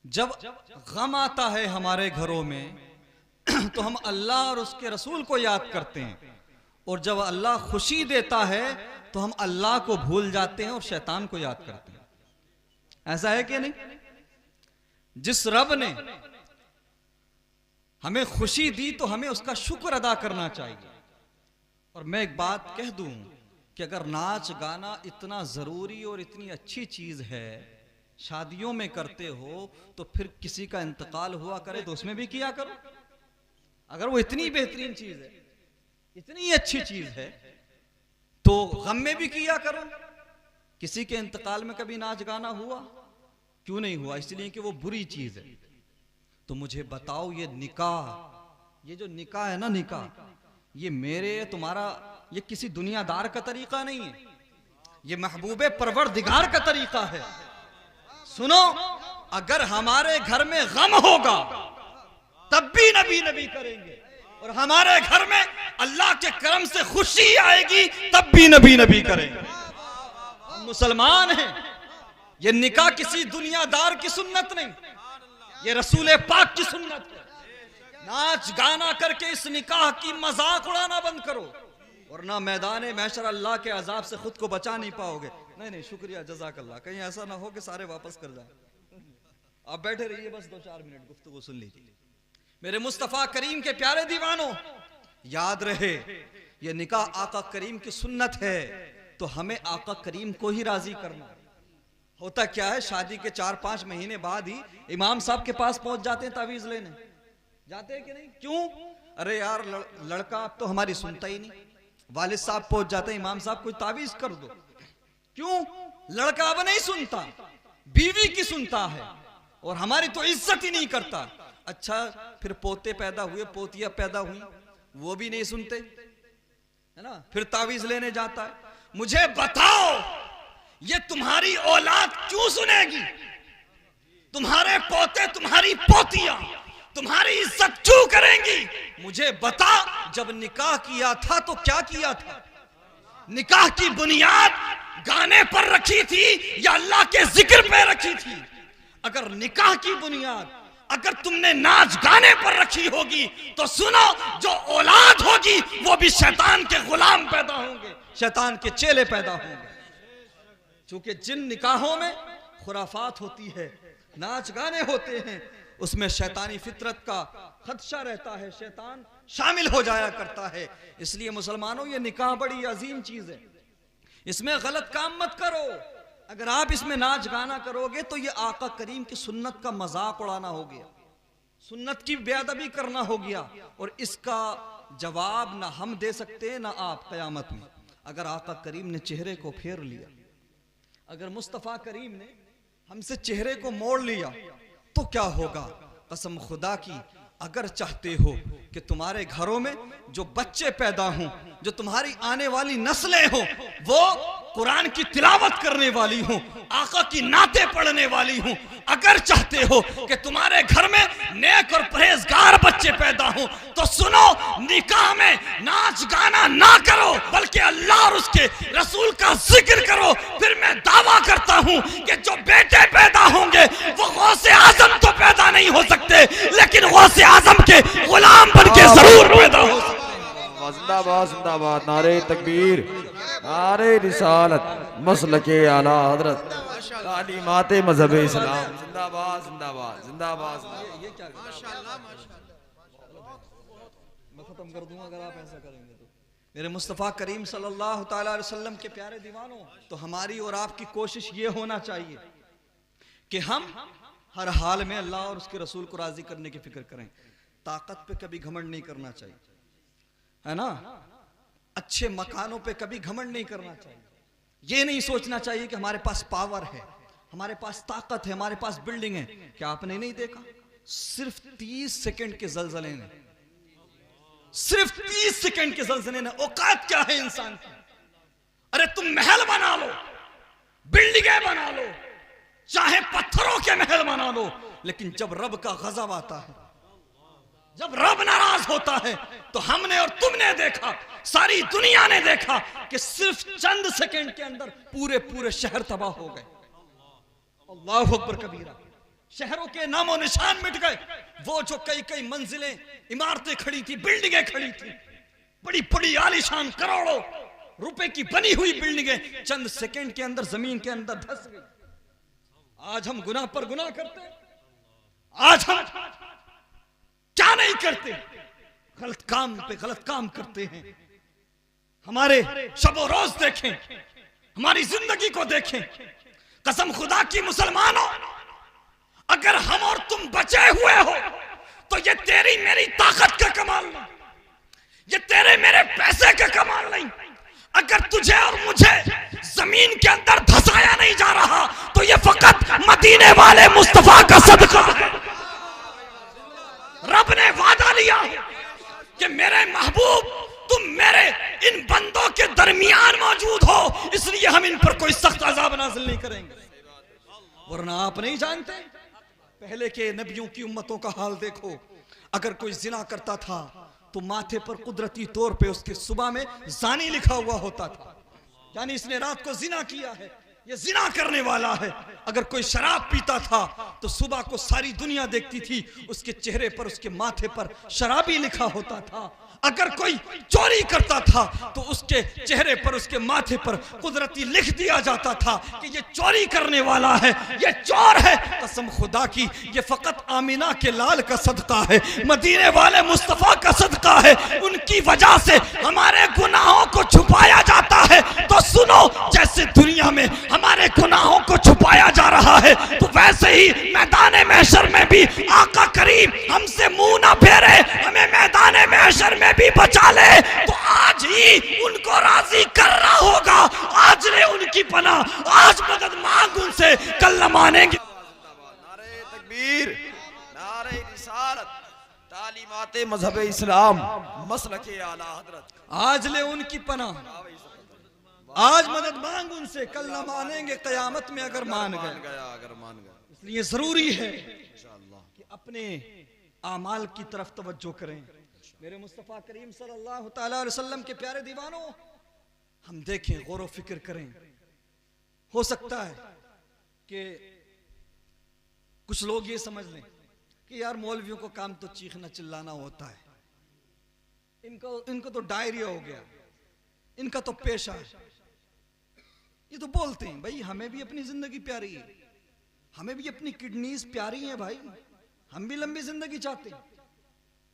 जब गम आता है हमारे घरों में तो हम अल्लाह और उसके रसूल को याद करते हैं, और जब अल्लाह खुशी देता है तो हम अल्लाह को भूल जाते हैं और शैतान को याद करते हैं। ऐसा है कि नहीं? जिस रब ने हमें खुशी दी तो हमें उसका शुक्र अदा करना चाहिए। और मैं एक बात कह दूं कि अगर नाच गाना इतना जरूरी और इतनी अच्छी चीज है, शादियों में करते हो, तो फिर किसी का इंतकाल हुआ करे तो उसमें भी किया करो। अगर वो इतनी बेहतरीन चीज है, इतनी अच्छी चीज है, तो गम में भी किया करो। किसी के इंतकाल में कभी नाच गाना हुआ? क्यों नहीं हुआ? इसलिए कि वो बुरी चीज है। तो मुझे बताओ, ये निकाह, ये जो निकाह है ना, निकाह, ये मेरे तुम्हारा, ये किसी दुनियादार का तरीका नहीं है, ये महबूबे परवरदिगार का तरीका है। सुनो, अगर हमारे घर में गम होगा तब भी नबी नबी करेंगे, और हमारे घर में अल्लाह के करम से खुशी आएगी तब भी नबी नबी करेंगे। हम मुसलमान हैं। ये निकाह किसी दुनियादार की सुन्नत नहीं, ये रसूल पाक की सुन्नत है। नाच गाना करके इस निकाह की मजाक उड़ाना बंद करो, वरना मैदान महशर अल्लाह के अजाब से खुद को बचा नहीं पाओगे। नहीं नहीं, शुक्रिया, जज़ाकल्लाह। कहीं ऐसा ना हो कि सारे वापस कर जाए। आप बैठे रहिए, बस 2-4 मिनट गुफ्तगू सुन लीजिए। मेरे मुस्तफ़ा करीम के प्यारे दीवानों, याद रहे, ये निकाह आका करीम की सुन्नत है, तो हमें आका करीम को ही राजी करना। होता क्या है, शादी के 4-5 महीने बाद ही इमाम साहब के पास पहुंच जाते हैं तावीज लेने। जाते हैं कि नहीं? क्यों? अरे यार, लड़का अब तो हमारी सुनता ही नहीं। वालिद साहब पहुंच जाते हैं, इमाम साहब कोई तावीज कर दो। क्यों? लड़का अब नहीं सुनता, बीवी की सुनता है, और हमारी तो इज्जत ही नहीं करता। अच्छा, फिर पोते पैदा हुए, पोतियां पैदा हुई, वो भी नहीं सुनते, है ना? फिर तावीज लेने जाता है। मुझे बताओ, ये तुम्हारी औलाद क्यों सुनेगी? तुम्हारे पोते, तुम्हारी पोतियां तुम्हारी इज्जत क्यों करेंगी? मुझे बता, जब निकाह किया था तो क्या किया था? निकाह की बुनियाद गाने पर रखी थी या अल्लाह के जिक्र पे रखी थी? अगर निकाह की बुनियाद अगर तुमने नाच गाने पर रखी होगी तो सुनो, जो औलाद होगी वो भी शैतान के गुलाम पैदा होंगे, शैतान के चेले पैदा होंगे। क्योंकि जिन निकाहों में खुराफात होती है, नाच गाने होते हैं, उसमें शैतानी फितरत का खदशा रहता है, शैतान शामिल हो जाया करता है। इसलिए मुसलमानों, ये निकाह बड़ी अजीम चीज है, इसमें गलत काम मत करो। अगर आप इसमें नाच गाना करोगे तो ये आका करीम की सुन्नत का मजाक उड़ाना हो गया, सुन्नत की बेअदबी करना हो गया, और इसका जवाब ना हम दे सकते ना आप क़यामत में। अगर आका करीम ने चेहरे को फेर लिया, अगर मुस्तफ़ा करीम ने हमसे चेहरे को मोड़ लिया, तो क्या होगा? कसम खुदा की, अगर चाहते हो कि तुम्हारे घरों में जो बच्चे पैदा हों, जो तुम्हारी आने वाली नस्लें हों, वो कुरान की तिलावत करने वाली हों, आका की नाते पढ़ने वाली हों, अगर चाहते हो कि तुम्हारे घर में नेक और परहेजगार बच्चे पैदा हों, तो सुनो, निकाह में नाच गाना ना करो, बल्कि अल्लाह और उसके रसूल का जिक्र करो। फिर मैं दावा करता हूं कि जो बेटे पैदा होंगे वो गौसे आजम तो पैदा नहीं हो सकते, लेकिन गौसे आजम के गुलाम बनके जरूर पैदा हो सकते। जिंदाबाद जिंदाबाद, नारे तकबीर, नारे रिसालत, मसलके आला हजरत, तालीमाते मजहब इस्लाम, जिंदाबाद जिंदाबाद जिंदाबाद। ये क्या? माशाअल्लाह माशाअल्लाह। मैं खत्म कर दूंगा अगर आप ऐसा करेंगे तो। मेरे मुस्तफ़ा करीम सल्लल्लाहु ताला अलैहि वसल्लम के प्यारे दीवानों, तो हमारी और आपकी कोशिश ये होना चाहिए कि हम हर हाल में अल्लाह और उसके रसूल को राजी करने की फिक्र करें। ताकत पे कभी घमंड नहीं करना चाहिए, है ना? अच्छे मकानों पे कभी घमंड नहीं करना चाहिए। ये नहीं सोचना चाहिए कि हमारे पास पावर है, हमारे पास ताकत है, हमारे पास बिल्डिंग है। क्या आपने नहीं देखा, सिर्फ 30 सेकंड के जलजले ने, सिर्फ 30 सेकंड के जलजले ने औकात क्या है इंसान की? अरे तुम महल बना लो, बिल्डिंगें बना लो, चाहे पत्थरों के महल बना लो, लेकिन जब रब का गजब आता है, जब रब नाराज होता है, तो हमने और तुमने देखा, सारी दुनिया ने देखा कि सिर्फ चंद सेकंड के अंदर पूरे पूरे शहर तबाह हो गए। अल्लाहु अकबर कबीरा। शहरों के नामो निशान मिट गए। वो जो कई कई मंजिलें, इमारतें खड़ी थी, बिल्डिंगें खड़ी थी, बड़ी बड़ी आलीशान करोड़ों रुपए की बनी हुई बिल्डिंगें चंद सेकंड के अंदर जमीन के अंदर धंस गई। आज हम गुनाह पर गुनाह करते हैं। आज हम क्या नहीं करते, गलत काम पे गलत काम करते हैं। हमारे शबो रोज देखें, हमारी जिंदगी को देखें। कसम खुदा की मुसलमानों, अगर हम और तुम बचे हुए हो तो ये तेरी मेरी ताकत का कमाल नहीं, ये तेरे मेरे पैसे का कमाल नहीं। अगर तुझे और मुझे जमीन के अंदर धसाया नहीं जा रहा तो ये फकत मदीने वाले मुस्तफा का सदका है। रब ने वादा लिया कि मेरे महबूब तुम मेरे इन बंदों के दरमियान मौजूद हो, इसलिए हम इन पर कोई सख्त अजाब नाज़िल नहीं करेंगे। वरना आप नहीं जानते, पहले के नबियों की उम्मतों का हाल देखो। अगर कोई जिना करता था तो माथे पर कुदरती तौर पे उसके सुबह में जानी लिखा हुआ होता था, यानी इसने रात को जिना किया है, ये जिना करने वाला है। अगर कोई शराब पीता था तो सुबह को सारी दुनिया देखती थी, उसके चेहरे पर, उसके माथे पर शराबी लिखा होता था। अगर कोई चोरी करता था तो उसके चेहरे पर, उसके माथे पर कुदरती लिख दिया जाता था कि ये चोरी करने वाला है, ये चोर है। कसम खुदा की ये फकत आमिना के लाल का सदका है, मदीने वाले मुस्तफा का सदका है। उनकी वजह से हमारे गुनाहों को छुपाया जाता है। तो सुनो, जैसे दुनिया में हमारे गुनाहों को छुपाया जा रहा है तो वैसे ही मैदान महशर में भी आका करीम हमसे मुंह ना फेरे, हमें मैदान महशर में भी बचा ले। तो आज ही उनको राजी करना होगा। आज ले उनकी पनाह, आज मदद मांग उनसे, कल न मानेंगे। नारे तकबीर, नारे रिसालत, तालीमाते मजहब इस्लाम, मसलके आला हजरत। आज ले उनकी पनाह, आज मदद मांग उनसे, कल न मानेंगे कयामत में अगर मान गए। इसलिए जरूरी है कि अपने आमाल की तरफ तवज्जो करें। मेरे मुस्तफ़ा करीम सल्लल्लाहु तआला अलैहि वसल्लम के प्यारे दीवानों, हम देखें, गौर व फिक्र करें। हो सकता है कि कुछ लोग ये समझ लें कि यार मौलवियों को काम तो चीखना चिल्लाना होता है, इनको तो डायरिया हो गया, इनका तो पेशा है, ये तो बोलते हैं। भाई हमें भी अपनी जिंदगी प्यारी है, हमें भी अपनी किडनीज प्यारी हैं भाई, हम भी लंबी जिंदगी चाहते हैं,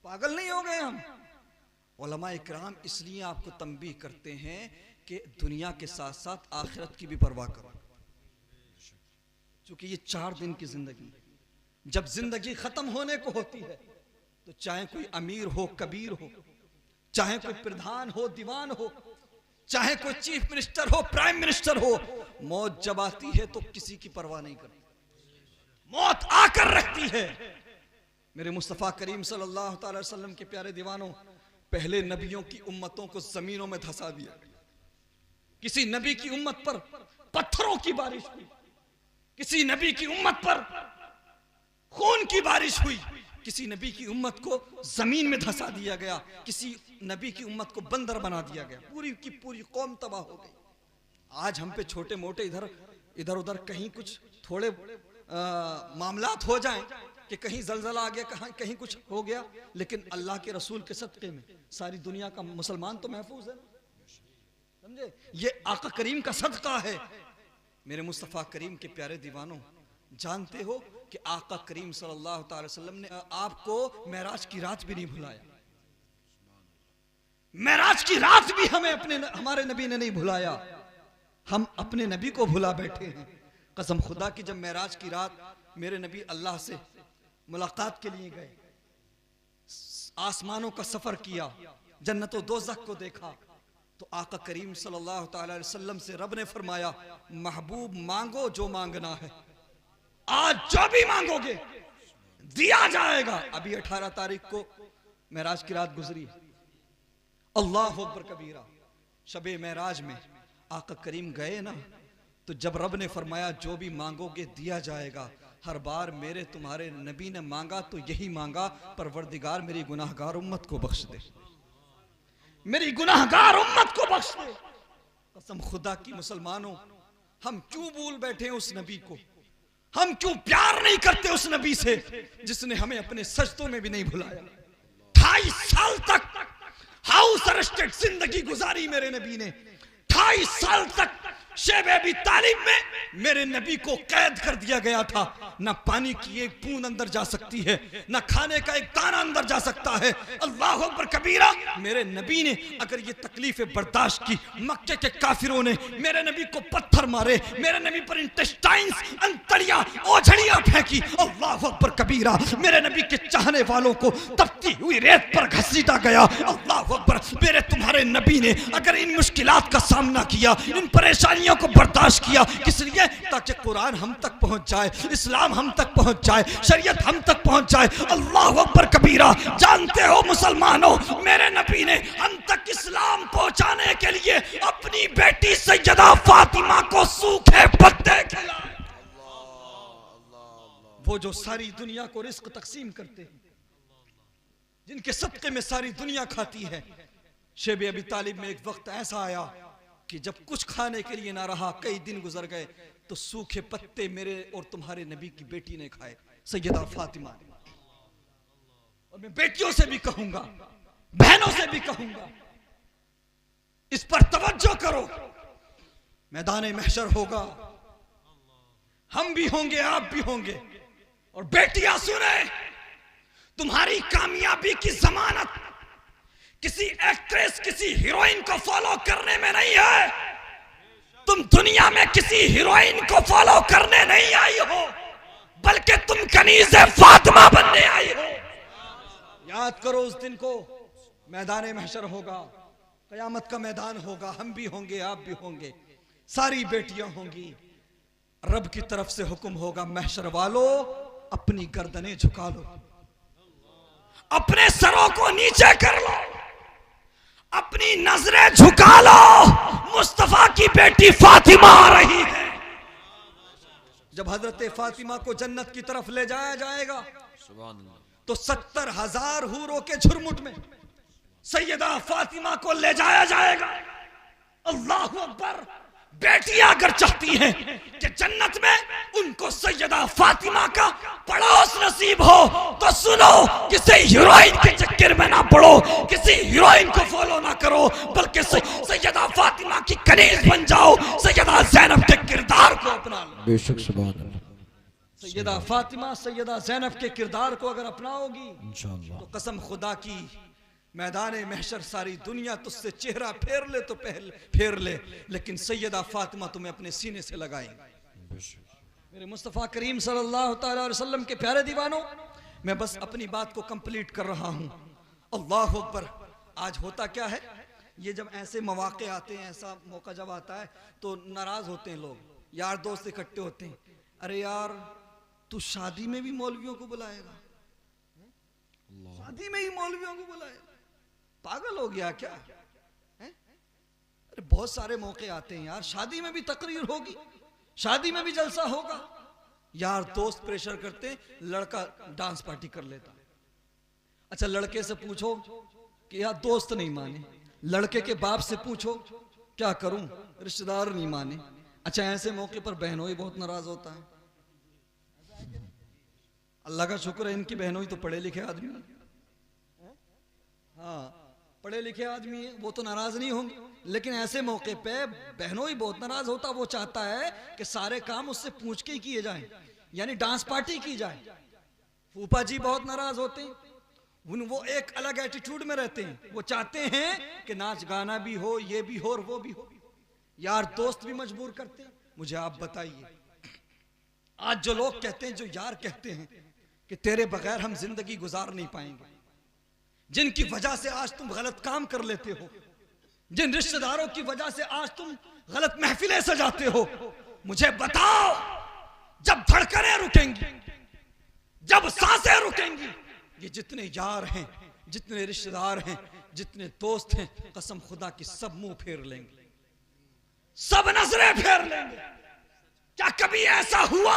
पागल नहीं हो गए हम। उलमा इकराम इसलिए आपको तंबीह करते हैं कि दुनिया के साथ साथ आखिरत की भी परवाह करो, क्योंकि ये 4 दिन की जिंदगी, जब जिंदगी खत्म होने को होती है तो चाहे कोई अमीर हो, कबीर हो, चाहे कोई प्रधान हो, दीवान हो, चाहे कोई चीफ मिनिस्टर हो, प्राइम मिनिस्टर हो, मौत जब आती है तो किसी की परवाह नहीं करती, मौत आकर रखती है। मेरे मुस्तफ़ा करीम सल्लल्लाहु अलैहि वसल्लम के प्यारे दीवानों, पहले नबियों की उम्मतों को जमीनों में धंसा दिया। किसी नबी की उम्मत पर पत्थरों की बारिश हुई, किसी नबी की उम्मत पर खून की बारिश हुई, किसी नबी की उम्मत को जमीन में धंसा दिया गया, किसी नबी की उम्मत को बंदर बना दिया गया, पूरी की पूरी कौम तबाह हो गई। आज हम पे छोटे मोटे इधर उधर कहीं कुछ थोड़े मामलात हो जाएं कि कहीं जलजला आ गया, कहीं कुछ हो गया, लेकिन अल्लाह के रसूल के सदक़े में सारी दुनिया का मुसलमान तो महफूज है, समझे? ये आका करीम का सदका है। मेरे मुस्तफ़ा करीम के प्यारे दीवानों, जानते हो कि आका करीम सल्लल्लाहु अलैहि वसल्लम ने आपको मेराज की रात भी नहीं भुलाया, मेराज की रात भी हमारे नबी ने नहीं भुलाया, हम अपने नबी को भुला बैठे हैं। कसम खुदा की, जब मेराज की रात मेरे नबी अल्लाह से मुलाकात के लिए गए, आसमानों का सफर किया, जन्नत व दोज़ख को देखा, तो आका करीम सल्लल्लाहु अलैहि वसल्लम से रब ने फरमाया, महबूब मांगो जो मांगना है, आज जो भी मांगोगे दिया जाएगा। अभी 18 तारीख को मेराज की रात गुजरी, अल्लाह अकबर कबीरा। शबे मेराज में आका करीम गए ना, तो जब रब ने फरमाया जो भी मांगोगे दिया जाएगा, हर बार मेरे तुम्हारे नबी ने मांगा तो यही मांगा, परवरदिगार मेरी गुनाहगार उम्मत को बख्श दे, मेरी गुनाहगार उम्मत को बख्श दे। कसम खुदा की मुसलमानों, हम क्यों भूल बैठे उस नबी को, हम क्यों प्यार नहीं करते उस नबी से जिसने हमें अपने सजदों में भी नहीं भुलाया। 28 साल तक हाउस अरेस्टेड जिंदगी गुजारी मेरे नबी ने। 28 साल तक शेब अबी तालिब में मेरे नबी को कैद कर दिया गया था। ना पानी की एक बूंद अंदर जा सकती है, ना खाने का एक दाना अंदर जा सकता है। अल्लाह अकबर कबीरा। मेरे नबी ने अगर ये तकलीफें बर्दाश्त की, मक्के के काफिरों ने मेरे नबी को पत्थर मारे, मेरे नबी पर इंटेस्टाइन्स, अंतड़ियां, ओझड़ियां फेंकी। अल्लाह अकबर कबीरा। मेरे नबी के चाहने वालों को तपती हुई रेत पर घसीटा गया। अल्लाह अकबर। मेरे तुम्हारे नबी ने अगर इन मुश्किलात का सामना किया, इन परेशानियों को बर्दाश्त किया, किस लिए? ताकि कुरान हम तक पहुंच जाए, इस्लाम हम तक पहुंच जाए, शरीयत हम तक पहुंच जाए। अल्लाह अकबर कबीरा। जानते हो मुसलमानों, मेरे नबी ने हम तक इस्लाम पहुंचाने के लिए अपनी बेटी सैयदा फातिमा को सूखे पत्ते खिलाए। वो जो सारी दुनिया को रिस्क तकसीम करते हैं, जिनके सदके में सारी दुनिया खाती है। शेब अबी तालिब में एक वक्त ऐसा आया कि जब कुछ खाने के लिए ना रहा, कई दिन गुजर गए, तो सूखे पत्ते मेरे और तुम्हारे नबी की बेटी ने खाए, सैयदा फातिमा ने। और मैं बेटियों से भी कहूंगा, बहनों से भी कहूंगा, इस पर तवज्जो करो। मैदान महशर होगा, हम भी होंगे, आप भी होंगे। और बेटियां सुने, तुम्हारी कामयाबी की जमानत किसी एक्ट्रेस, किसी हीरोइन को फॉलो करने में नहीं है। तुम दुनिया में किसी हीरोइन को फॉलो करने नहीं आई हो, बल्कि तुम कनीज़े फातिमा बनने आई हो। याद करो उस दिन को। मैदान महशर होगा, कयामत का मैदान होगा, हम भी होंगे, आप भी होंगे, सारी बेटियां होंगी। रब की तरफ से हुक्म होगा, महशर वालों अपनी गर्दनें झुका लो, अपने सरों को नीचे कर लो, अपनी नजरें झुका लो। मुस्तफा की बेटी फातिमा आ रही है। जब हजरत फातिमा को जन्नत की तरफ ले जाया जाएगा तो 70,000 हूरों के झुरमुट में सैयदा फातिमा को ले जाया जाएगा। अल्लाह अकबर। बेटियां अगर चाहती हैं कि जन्नत में उनको सैयदा फातिमा का पड़ोस नसीब हो, तो सुनो, किसी हीरोइन के चक्कर में ना पड़ो, किसी हीरोइन को फॉलो ना करो, बल्कि सैयदा फातिमा की कनीज बन जाओ, सैयदा ज़ैनब के किरदार को अपना लो। बेशक सुभान अल्लाह। सैयदा फातिमा, सैयदा ज़ैनब के किरदार को अगर अपनाओगी इंशाअल्लाह, तो कसम खुदा की मैदान महशर सारी दुनिया तुझसे चेहरा फेर ले तो फेर ले, लेकिन सैयदा फातिमा तुम्हें अपने सीने से लगाएंगे। मेरे मुस्तफ़ा करीम सल्लल्लाहु अलैहि वसल्लम के प्यारे दीवानों, मैं बस अपनी बात को कंप्लीट कर रहा हूँ। अल्लाह अकबर। आज होता क्या है, ये जब ऐसे मौके आते हैं, ऐसा मौका जब आता है तो नाराज होते हैं लोग, यार दोस्त इकट्ठे होते हैं, अरे यार तू शादी में भी मौलवियों को बुलाएगा, शादी में ही मौलवियों को बुलाएगा, पागल हो गया क्या है? अरे बहुत सारे मौके आते हैं यार, शादी में भी तकरीर होगी, शादी में भी जलसा होगा, यार दोस्त प्रेशर करते, लड़का डांस पार्टी कर लेता। अच्छा लड़के से पूछो कि यार दोस्त नहीं माने, लड़के के बाप से पूछो क्या करूं, रिश्तेदार नहीं माने। अच्छा ऐसे मौके पर बहनों ही बहुत नाराज होता है। अल्लाह का शुक्र है इनकी बहनों ही तो पढ़े लिखे आदमी है, हाँ पढ़े लिखे आदमी है, वो तो नाराज नहीं होंगे, लेकिन ऐसे मौके पे बहनों ही बहुत नाराज होता। वो चाहता है कि सारे काम उससे पूछ के ही किए जाएं, यानी डांस पार्टी की जाए। फूफा जी बहुत नाराज होते हैं, वो एक अलग एटीट्यूड में रहते हैं, वो चाहते हैं कि नाच गाना भी हो, ये भी हो और वो भी हो, यार दोस्त भी मजबूर करते हैं। मुझे आप बताइए, आज जो लोग कहते हैं, जो यार कहते हैं कि तेरे बगैर हम जिंदगी गुजार नहीं पाएंगे, जिनकी वजह से आज तुम गलत काम कर लेते हो, जिन रिश्तेदारों की वजह से आज तुम गलत महफिलें सजाते हो, मुझे बताओ जब धड़कनें रुकेंगी, जब सांसें रुकेंगी, ये जितने यार हैं, जितने रिश्तेदार हैं, जितने दोस्त हैं, कसम खुदा की सब मुंह फेर लेंगे, सब नजरें फेर लेंगे। क्या कभी ऐसा हुआ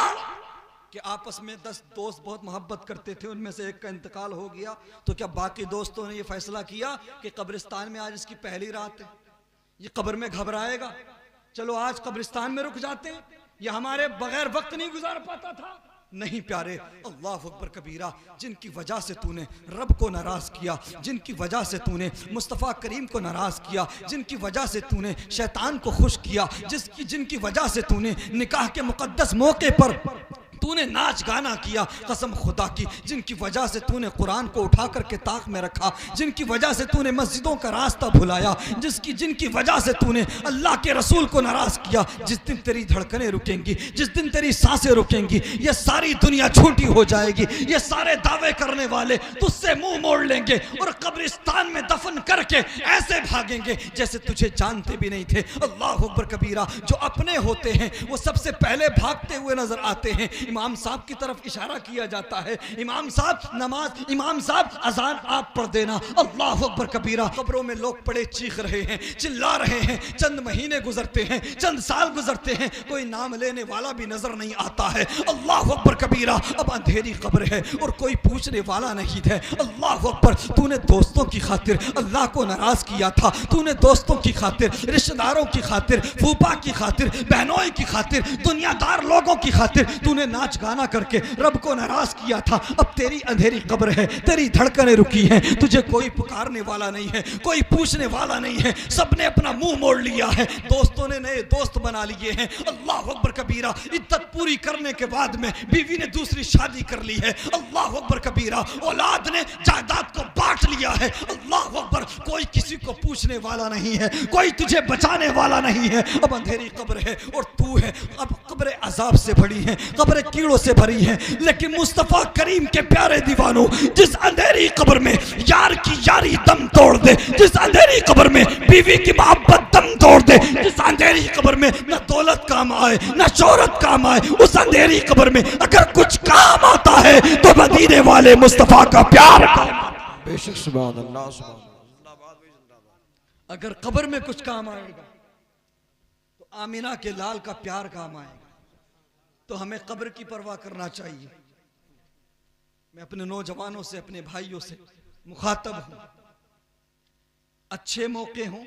कि आपस में 10 दोस्त बहुत मोहब्बत करते थे, उनमें से एक का इंतकाल हो गया, तो क्या बाकी दोस्तों ने ये फैसला किया कि कब्रिस्तान में आज इसकी पहली रात है, ये कब्र में घबराएगा, चलो आज कब्रिस्तान में रुक जाते हैं, ये हमारे बगैर वक्त नहीं गुजार पाता था? नहीं प्यारे, अल्लाह अकबर कबीरा, जिनकी वजह से तूने रब को नाराज किया, जिनकी वजह से तूने मुस्तफ़ा करीम को नाराज किया, जिनकी वजह से तूने शैतान को खुश किया, जिनकी वजह से तूने निकाह के मुकद्दस मौके पर तूने नाच गाना किया, कसम खुदा की, जिनकी वजह से तूने कुरान को उठा करके ताक में रखा, जिनकी वजह से तूने मस्जिदों का रास्ता भुलाया, जिनकी वजह से तूने अल्लाह के रसूल को नाराज किया, जिस दिन तेरी धड़कनें रुकेंगी, जिस दिन तेरी सांसें रुकेंगी, ये सारी दुनिया झूठी हो जाएगी, ये सारे दावे करने वाले तुझसे मुंह मोड़ लेंगे और कब्रिस्तान में दफन करके ऐसे भागेंगे जैसे तुझे जानते भी नहीं थे। अल्लाह अकबर कबीरा, जो अपने होते हैं वो सबसे पहले भागते हुए नजर आते हैं। इमाम साहब की तरफ इशारा किया जाता है, इमाम साहब नमाज, इमाम साहब अजान आप पढ़ देना। अल्लाह अकबर कबीरा, कब्रों में लोग पड़े चीख रहे हैं, चिल्ला रहे हैं, चंद महीने गुजरते हैं, चंद साल गुजरते हैं, कोई नाम लेने वाला भी नजर नहीं आता है। अल्लाह अकबर कबीरा, अब अंधेरी कब्र है और कोई पूछने वाला नहीं है। अल्लाह अकबर, तूने दोस्तों की खातिर अल्लाह को नाराज किया था, तूने दोस्तों की खातिर, रिश्तेदारों की खातिर, फूफा की खातिर, बहनों की खातिर, दुनियादार लोगों की खातिर तूने नाच गाना करके रब को नाराज किया था। अब तेरी अंधेरी कब्र है, तेरी धड़कनें रुकी हैं, तुझे कोई पुकारने वाला नहीं है, कोई पूछने वाला नहीं है, सबने अपना मुंह मोड़ लिया है, दोस्तों ने नए दोस्त बना लिए हैं। अल्लाह अकबर कबीरा, इद्दत पूरी करने के बाद में बीवी ने दूसरी शादी कर ली है। अल्लाह अकबर कबीरा, औलाद ने जायदाद को बांट लिया है। अल्लाह अकबर, कोई किसी को पूछने वाला नहीं है, कोई तुझे बचाने वाला नहीं है। अब अंधेरी कब्र है और तू है, अब कब्र अजाब से भरी है, कब्र कीड़ों से भरी है। लेकिन मुस्तफा करीम के प्यारे दीवानों, जिस अंधेरी कब्र में यार की यारी दम तोड़ दे, जिस अंधेरी कब्र में बीवी की मोहब्बत दम तोड़ दे, जिस अंधेरी कब्र में न दौलत काम आए न शोहरत काम आए, उस अंधेरी कब्र में अगर कुछ काम आता है तो मदीने वाले मुस्तफा का प्यार बेशक। सुभान अल्लाह, सुभान अल्लाह। अगर कब्र में कुछ काम आएगा तो आमिना के लाल का प्यार काम आएगा। तो हमें कब्र की परवाह करना चाहिए। मैं अपने नौजवानों से, अपने भाइयों से मुखातब हूं, अच्छे मौके हों,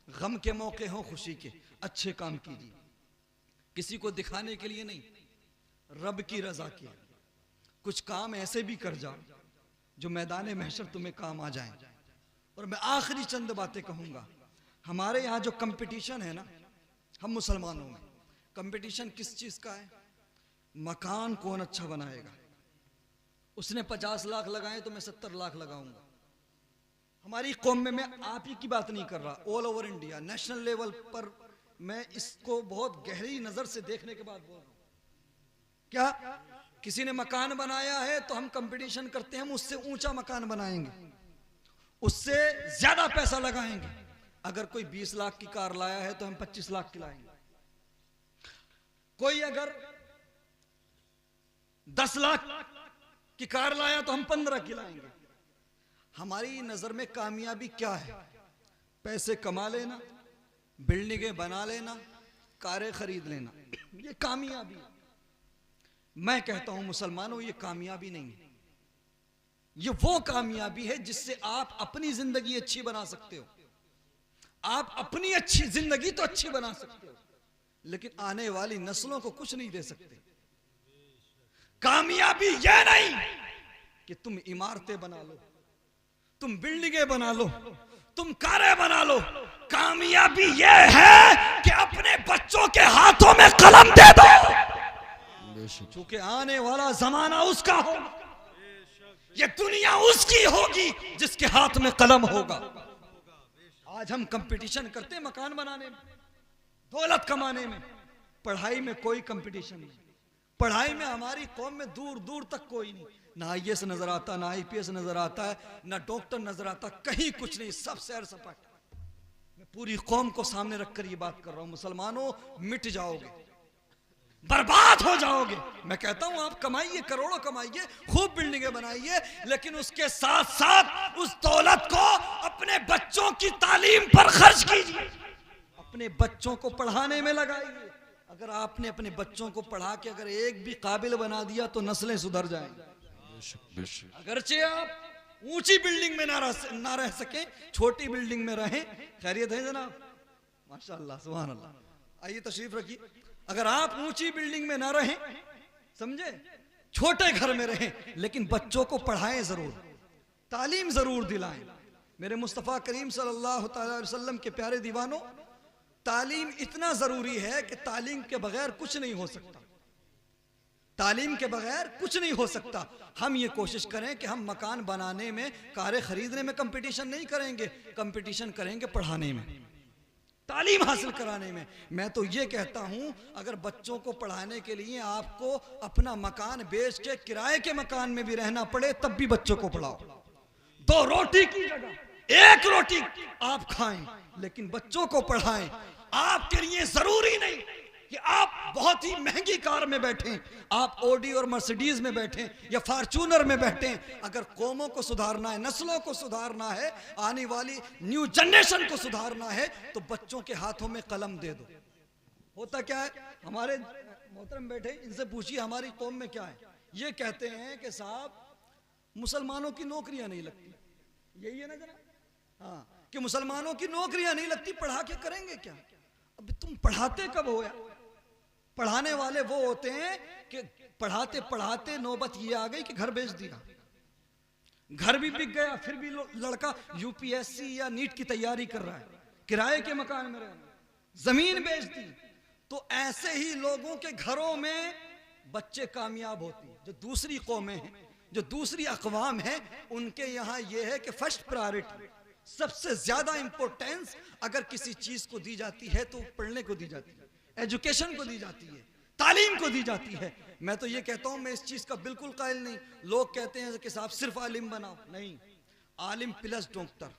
गम के मौके हों, खुशी के, अच्छे काम कीजिए, किसी को दिखाने के लिए नहीं, रब की रजा के। कुछ काम ऐसे भी कर जाओ जो मैदान महशर तुम्हें काम आ जाए। और मैं आखिरी चंद बातें कहूंगा। हमारे यहाँ जो कंपटीशन है ना, हम मुसलमानों में कंपटीशन किस चीज का है? मकान कौन अच्छा बनाएगा। उसने 50 लाख लगाए तो मैं 70 लाख लगाऊंगा। हमारी कौम में, मैं आप ही की बात नहीं कर रहा, all over India, national level पर मैं इसको बहुत गहरी नजर से देखने के बाद बोल रहा हूं। क्या किसी ने मकान बनाया है तो हम कंपटीशन करते हैं, हम उससे ऊंचा मकान बनाएंगे, उससे ज्यादा पैसा लगाएंगे। अगर कोई 20 लाख की कार लाया है तो हम 25 लाख की लाएंगे। कोई अगर 10 लाख की कार लाया तो हम 15 की लाएंगे। हमारी नजर में कामयाबी क्या है? पैसे कमा लेना, बिल्डिंगें बना लेना, कारें खरीद लेना, ये कामयाबी है। मैं कहता हूं मुसलमानों, ये कामयाबी नहीं है। ये वो कामयाबी है जिससे आप अपनी जिंदगी अच्छी बना सकते हो। आप अपनी अच्छी जिंदगी तो अच्छी बना सकते हो, लेकिन आने वाली नस्लों को कुछ नहीं दे सकते। कामयाबी यह नहीं कि तुम इमारतें बना लो, तुम बिल्डिंगें बना लो, तुम कारें बना लो। कामयाबी यह है कि अपने बच्चों के हाथों में कलम दे दो, क्योंकि आने वाला जमाना उसका होगा, ये दुनिया उसकी होगी जिसके हाथ में कलम होगा। आज हम कंपटीशन करते हैं मकान बनाने में, दौलत कमाने में, पढ़ाई में कोई कंपटीशन नहीं। पढ़ाई में हमारी कौम में दूर दूर तक कोई नहीं, ना आईएएस नजर आता, ना आईपीएस नजर आता है, ना डॉक्टर नजर आता, कहीं कुछ नहीं, सब सैर सपाटा। मैं पूरी कौम को सामने रखकर ये बात कर रहा हूं, मुसलमानों मिट जाओगे, बर्बाद हो जाओगे। मैं कहता हूं आप कमाइए, करोड़ों कमाइए, खूब बिल्डिंगें बनाइए, लेकिन उसके साथ साथ उस दौलत को अपने बच्चों की तालीम पर खर्च कीजिए, अपने बच्चों को पढ़ाने में लगाइए। अगर आपने अपने बच्चों को पढ़ा के अगर एक भी काबिल बना दिया तो नस्लें सुधर जाएंगी। अगरचे आप ऊंची बिल्डिंग में ना रह सके, छोटी बिल्डिंग में रहें। खैरियत है जनाब? माशाअल्लाह, सुभान अल्लाह। आइए तशरीफ रखिए। अगर आप ऊंची बिल्डिंग में ना रहें, समझे, छोटे घर में रहें, लेकिन बच्चों को पढ़ाएं जरूर, तालीम जरूर दिलाएं। मेरे मुस्तफ़ा करीम सल्लल्लाहु अलैहि वसल्लम के प्यारे दीवानों, तालीम इतना जरूरी है कि तालीम के बगैर कुछ नहीं हो सकता, तालीम के बगैर कुछ नहीं हो सकता। हम ये कोशिश करें कि हम मकान बनाने में, कारें खरीदने में कंपटीशन नहीं करेंगे, कंपटीशन करेंगे पढ़ाने में, तालीम हासिल कराने में। मैं तो ये कहता हूं, अगर बच्चों को पढ़ाने के लिए आपको अपना मकान बेच के किराए के मकान में भी रहना पड़े, तब भी बच्चों को पढ़ाओ। 2 रोटी की जगह 1 रोटी आप खाएं, लेकिन बच्चों को पढ़ाएं। आपके लिए जरूरी नहीं कि आप बहुत ही महंगी कार में बैठें, आप ऑडी और मर्सिडीज में बैठें या फॉर्च्यूनर में बैठें। अगर कौमों को सुधारना है, नस्लों को सुधारना है, आने वाली न्यू जनरेशन को सुधारना है, तो बच्चों के हाथों में कलम दे दो। होता क्या है, हमारे मोहतरम बैठे, इनसे पूछिए हमारी कौम में क्या है। ये कहते हैं कि साहब मुसलमानों की नौकरियां नहीं लगती, यही है ना जरा, हाँ, कि मुसलमानों की नौकरियां नहीं लगती, पढ़ा के करेंगे क्या। अब तुम पढ़ाते कब हो यार? पढ़ाने वाले वो होते हैं कि पढ़ाते पढ़ाते नौबत ये आ गई कि घर बेच दिया, घर भी बिक गया, फिर भी लड़का यूपीएससी या नीट की तैयारी कर रहा है, किराए के मकान में रहना, जमीन बेच दी। तो ऐसे ही लोगों के घरों में बच्चे कामयाब होते हैं। जो दूसरी कौमें हैं, जो दूसरी अक़वाम हैं, उनके यहाँ ये है कि फर्स्ट प्रायोरिटी, सबसे ज्यादा इंपॉर्टेंस अगर किसी चीज को दी जाती है तो पढ़ने को दी जाती है, एजुकेशन को दी जाती है, तालीम को दी जाती है। मैं तो ये कहता हूं, मैं इस चीज का बिल्कुल कायल नहीं। लोग कहते हैं कि साहब सिर्फ आलिम बनाओ, नहीं, आलिम प्लस डॉक्टर,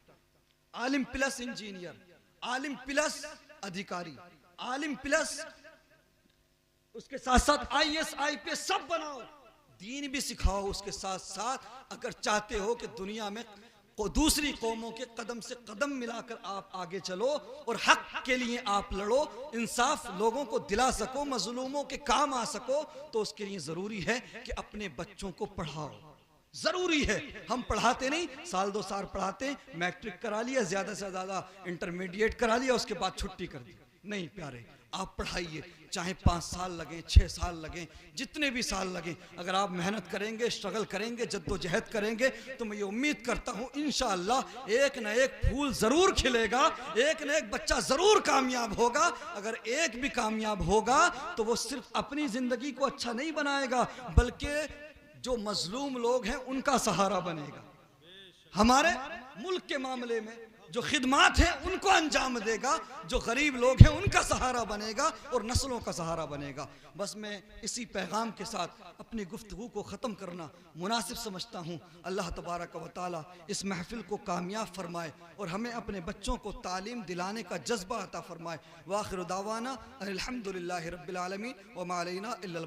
आलिम प्लस इंजीनियर, आलिम प्लस अधिकारी, आलिम प्लस उसके साथ साथ आईएएस आईपीएस सब बनाओ, दीन भी सिखाओ उसके साथ साथ। अगर चाहते हो कि दुनिया में दूसरी कौमों के कदम से कदम मिलाकर आप आगे चलो और हक के लिए आप लड़ो, इंसाफ लोगों को दिला सको, मजलूमों के काम आ सको, तो उसके लिए जरूरी है कि अपने बच्चों को पढ़ाओ। जरूरी है, हम पढ़ाते नहीं, 2 साल पढ़ाते, मैट्रिक करा लिया, ज्यादा से ज्यादा इंटरमीडिएट करा लिया, उसके बाद छुट्टी कर दी। नहीं प्यारे, आप पढ़ाइए, चाहे 5 साल लगे, 6 साल लगे, जितने भी साल लगे। अगर आप मेहनत करेंगे, स्ट्रगल करेंगे, जद्दोजहद करेंगे, तो मैं ये उम्मीद करता हूँ इंशाअल्लाह एक न एक फूल जरूर खिलेगा, एक न एक बच्चा जरूर कामयाब होगा। अगर एक भी कामयाब होगा तो वो सिर्फ अपनी जिंदगी को अच्छा नहीं बनाएगा, बल्कि जो मजलूम लोग हैं उनका सहारा बनेगा। हमारे मुल्क के मामले में जो खिदमात है उनको अंजाम देगा, जो गरीब लोग हैं उनका सहारा बनेगा और नस्लों का सहारा बनेगा। बस मैं इसी पैगाम के साथ अपनी गुफ्तगू को ख़त्म करना मुनासिब समझता हूँ। अल्लाह तबारक व तआला इस महफिल को कामयाब फरमाए और हमें अपने बच्चों को तालीम दिलाने का जज्बा अता फरमाए। वाखिर दावाना अल्हम्दुलिल्लाहि रब्बिल आलमीन व मा अलैना इल्लल